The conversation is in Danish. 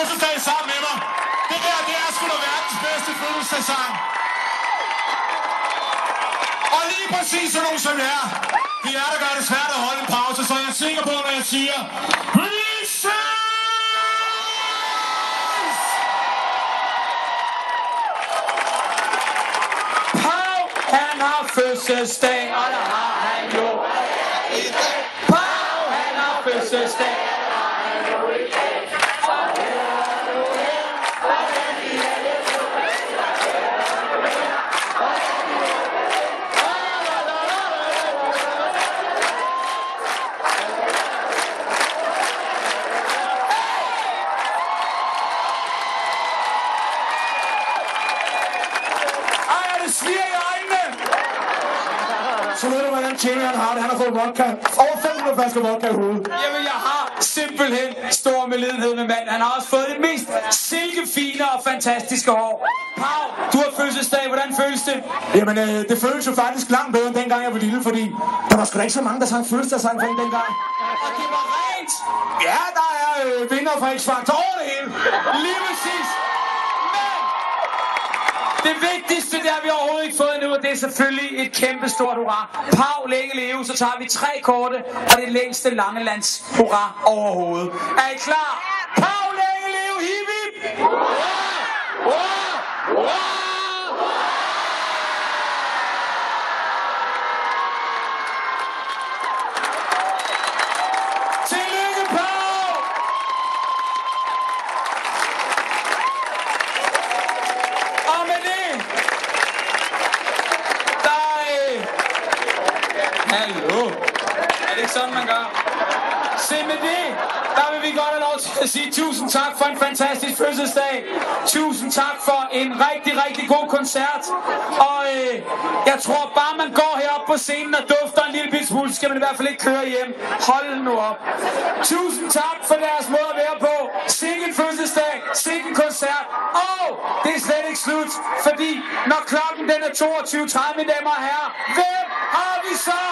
fødselsdag sammen med mig. Det her, det er sgu da verdens bedste fødselsdagssang. Og lige præcis sådan nogen som jer. Det er der gør det svært at holde en pause, så jeg synger på, når jeg siger Pau, han har fødselsdag, og der har han jo i dag. Pau, han har fødselsdag. Så ved du, hvordan tjeneren har det. Han har fået vodka. Over 500 flasker vodka i hovedet. Jamen, jeg har simpelthen stor medlidenhed med mand. Han har også fået det mest silkefine og fantastiske hår. Pau, du har fødselsdag. Hvordan føles det? Jamen, det føles jo faktisk langt bedre, end dengang jeg var lille, fordi der var sgu da ikke så mange, der sang fødselsdagssang for en dengang. Og det var rent. Ja, der er vinder fra X-Factor over det hele. Lige præcis. Det vigtigste, det har vi overhovedet ikke fået endnu, og det er selvfølgelig et kæmpe stort hurra. Pau, længe leve, så tager vi 3 korte, og det længste Langelands hurra overhovedet. Er I klar? Pau, længe leve, hip hip! Hurra! Hurra! Hurra! Tillykke, Pau! Og med det, hallo. Er det ikke sådan, man gør? Se med det, der vil vi godt have lov til at sige tusind tak for en fantastisk fødselsdag. Tusind tak for en rigtig, rigtig god koncert. Og jeg tror bare, man går herop på scenen og dufter en lille smule, så skal man i hvert fald ikke køre hjem. Hold nu op. Tusind tak for deres måde at være på. Sikke en fødselsdag, sikke en koncert. Og det er slet ikke slut, fordi når klokken den er 22:30, mine damer og herrer, hvem har vi så?